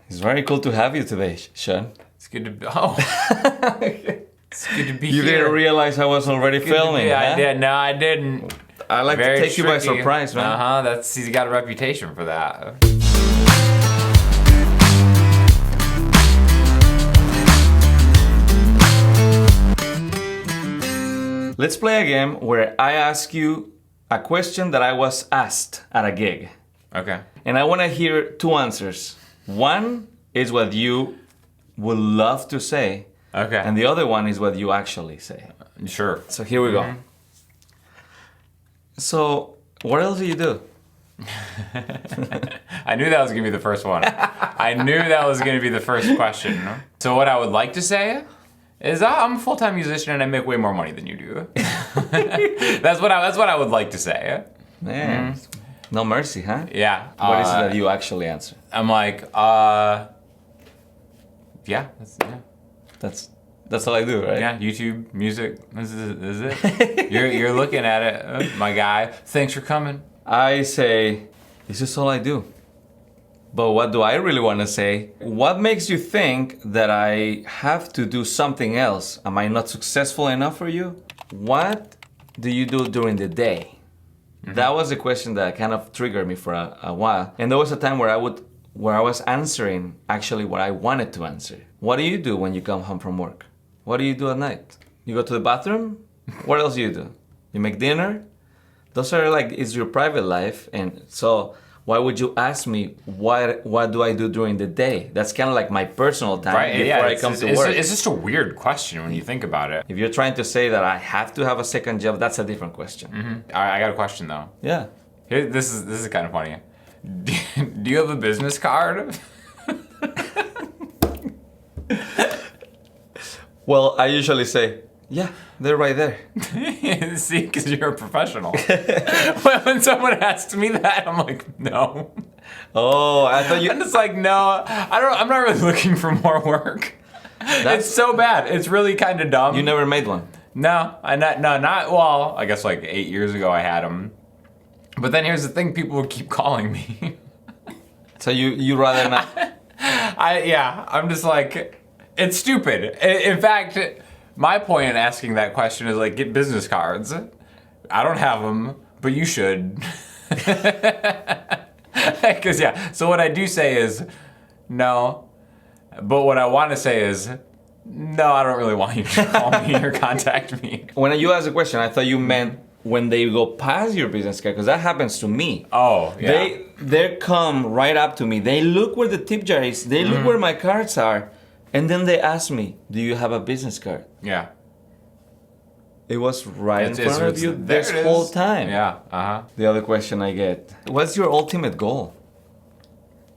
It's very cool to have you today, Sean. It's good to be. Oh. It's good to be here. You didn't realize I was already filming, huh? I did. No, I didn't. I like to take you by surprise, man. He's got a reputation for that. Let's play a game where I ask you a question that I was asked at a gig. Okay. And I want to hear two answers. One is what you would love to say. Okay. And the other one is what you actually say. Sure. So here we go. So, what else do you do? I knew that was going to be the first one. I knew that was going to be the first question. So what I would like to say is I'm a full-time musician and I make way more money than you do. That's what I would like to say. Man, no mercy, huh? Yeah. What is it that you actually answer? I'm like, yeah. That's all I do, right? Yeah, YouTube, music, this is it. You're looking at it, my guy. Thanks for coming. I say, this is all I do. But what do I really want to say? What makes you think that I have to do something else? Am I not successful enough for you? What do you do during the day? That was a question that kind of triggered me for a while. And there was a time where I was answering actually what I wanted to answer. What do you do when you come home from work? What do you do at night? You go to the bathroom? What else do you do? You make dinner? Those are like, it's your private life. And so why would you ask me what do I do during the day? That's kind of like my personal time before I come to work. It's just a weird question when you think about it. If you're trying to say that I have to have a second job, that's a different question. I got a question though. Yeah. Here, this is kind of funny. Do you have a business card? Well, I usually say, yeah, they're right there. See, because you're a professional. When someone asks me that, I'm like, no. Oh, I thought you... I'm just like, no, I'm not really looking for more work. It's so bad. It's really kind of dumb. You never made one? No, well, I guess like 8 years ago I had them. But then here's the thing, people would keep calling me. So you rather not... I'm just like, it's stupid. In fact, my point in asking that question is like, get business cards. I don't have them, but you should. Because so what I do say is, no. But what I want to say is, no, I don't really want you to call me or contact me. When you asked the question, I thought you meant when they go past your business card, because that happens to me. Oh, yeah. They come right up to me. They look where the tip jar is. They look where my cards are. And then they ask me, do you have a business card? Yeah. It was right in front of you this whole time. Yeah, The other question I get, what's your ultimate goal?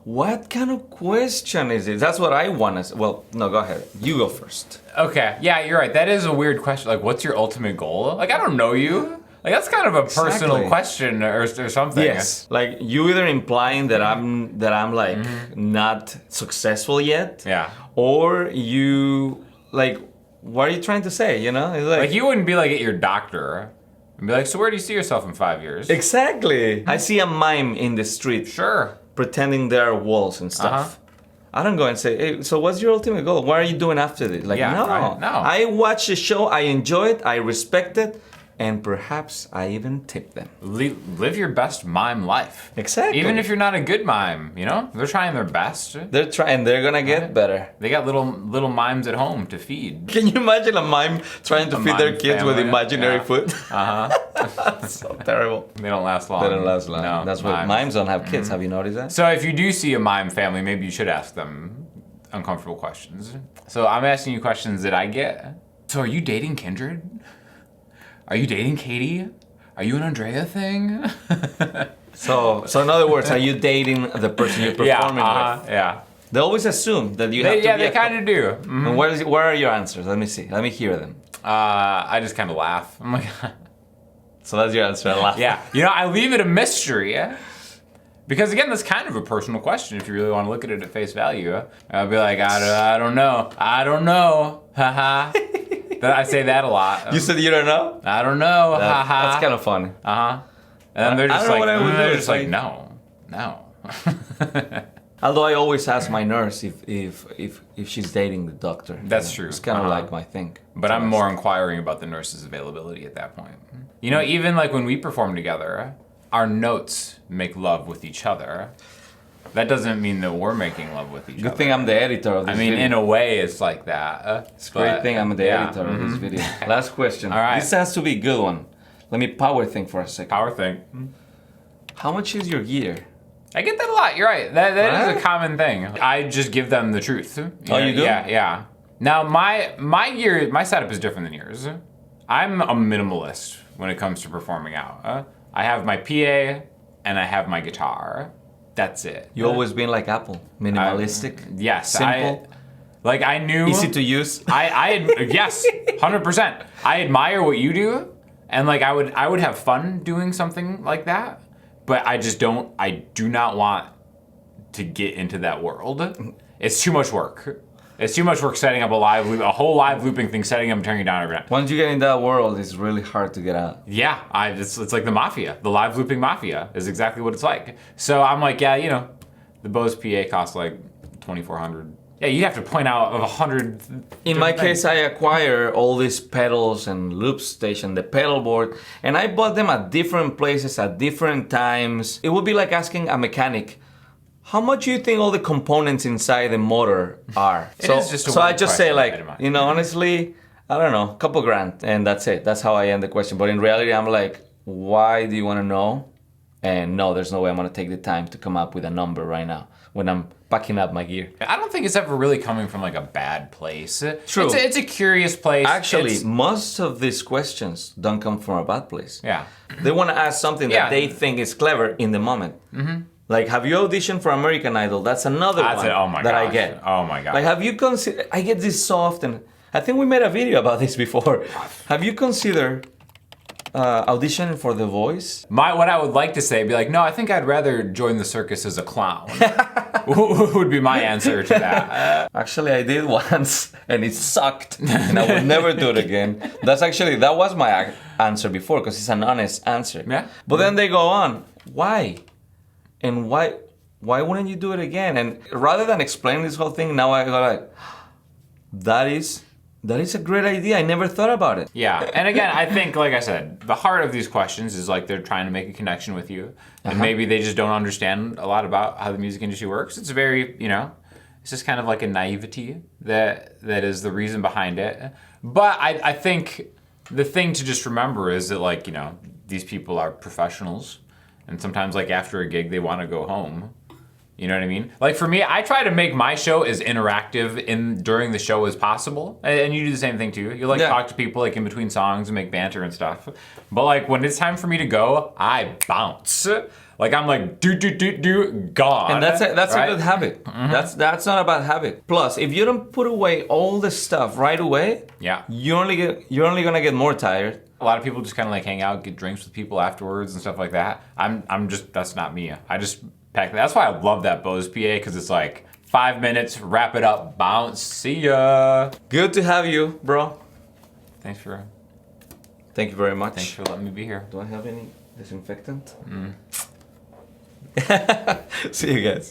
What kind of question is it? That's what I want to say. Well, no, go ahead. You go first. Okay, yeah, you're right. That is a weird question. Like, what's your ultimate goal? Like, I don't know you. Like, that's kind of a personal question or something. Yes. Like, you either implying that I'm like not successful yet. Yeah. Or you, like, what are you trying to say, you know? It's like you wouldn't be like at your doctor and be like, so where do you see yourself in 5 years? Exactly. I see a mime in the street. Sure. Pretending there are walls and stuff. I don't go and say, hey, so what's your ultimate goal? What are you doing after this? Like, no. Right. No. I watch the show, I enjoy it, I respect it, and perhaps I even tip them. Live your best mime life. Exactly. Even if you're not a good mime, you know? They're trying their best. They're trying, they're gonna get better. They got little mimes at home to feed. Can you imagine a mime trying to feed their kids with imaginary food? So terrible. They don't last long. They don't last long. No, that's why mimes don't have kids. Have you noticed that? So if you do see a mime family, maybe you should ask them uncomfortable questions. So I'm asking you questions that I get. So are you dating Kindred? Are you dating Katie? Are you an Andrea thing? So in other words, are you dating the person you're performing with? Yeah. They always assume that you have to be. Yeah, they kind of do. And what are your answers? Let me see. Let me hear them. I just kind of laugh. I'm like, so that's your answer. I laugh. Yeah. You know, I leave it a mystery. Because again, that's kind of a personal question if you really want to look at it at face value. I'll be like, I don't know. I don't know. Haha. I say that a lot. You said you don't know? I don't know. Haha. That's kind of funny. And they're just like, I don't know what I would do. They're just like, no. Although I always ask my nurse if she's dating the doctor. That's true. It's kind of like my thing. But I'm more inquiring about the nurse's availability at that point. You know, even like when we perform together, our notes make love with each other. That doesn't mean that we're making love with each other. Good thing I'm the editor of this video. in a way, it's like that. It's a great thing I'm the editor of this video. Last question. All right. This has to be a good one. Let me power think for a second. Power thing. How much is your gear? I get that a lot. You're right. That is a common thing. I just give them the truth. You do? Yeah. Now my gear, my setup is different than yours. I'm a minimalist when it comes to performing out. I have my PA and I have my guitar. That's it. You always been like Apple, minimalistic. Yes. Simple. I knew. Easy to use. Yes, 100%. I admire what you do, and like I would have fun doing something like that. But I do not want to get into that world. It's too much work. It's too much work setting up a whole live looping thing, setting up and turning it down every night. Once you get in that world, it's really hard to get out. Yeah, it's like the mafia. The live looping mafia is exactly what it's like. So I'm like, yeah, you know, the Bose PA costs like $2,400. Yeah, you have to point out of 100. In my case, I acquire all these pedals and loop station, the pedal board, and I bought them at different places at different times. It would be like asking a mechanic, how much do you think all the components inside the motor are? So I just say like, you know, honestly, I don't know, a couple grand, and that's it. That's how I end the question. But in reality, I'm like, why do you want to know? And no, there's no way I'm gonna take the time to come up with a number right now when I'm packing up my gear. I don't think it's ever really coming from like a bad place. True. It's a curious place. Actually, most of these questions don't come from a bad place. Yeah. They want to ask something that they think is clever in the moment. Mm-hmm. Like, have you auditioned for American Idol? That's another one that I get. Oh my god. Like, have you considered? I get this so often. I think we made a video about this before. Have you considered auditioning for The Voice? What I would like to say, be like, no, I think I'd rather join the circus as a clown. Would be my answer to that. Actually, I did once, and it sucked, and I would never do it again. That was my answer before, because it's an honest answer. Yeah. But then they go on, why? And why wouldn't you do it again? And rather than explain this whole thing, now I go like, that is a great idea. I never thought about it. Yeah, and again, I think, like I said, the heart of these questions is like they're trying to make a connection with you. And maybe they just don't understand a lot about how the music industry works. It's very, you know, it's just kind of like a naivety that is the reason behind it. But I think the thing to just remember is that, like, you know, these people are professionals. And sometimes, like, after a gig, they want to go home. You know what I mean? Like, for me, I try to make my show as interactive during the show as possible. And you do the same thing, too. You, like, talk to people, like, in between songs and make banter and stuff. But, like, when it's time for me to go, I bounce. Like, I'm like, gone. And that's a good habit. Mm-hmm. That's not a bad habit. Plus, if you don't put away all the stuff right away, you're only gonna get more tired. A lot of people just kind of like hang out, get drinks with people afterwards and stuff like that. I'm just, that's not me. I just pack. That's why I love that Bose PA, because it's like 5 minutes, wrap it up, bounce, see ya. Good to have you, bro. Thank you very much. Thanks for letting me be here. Do I have any disinfectant? See you guys.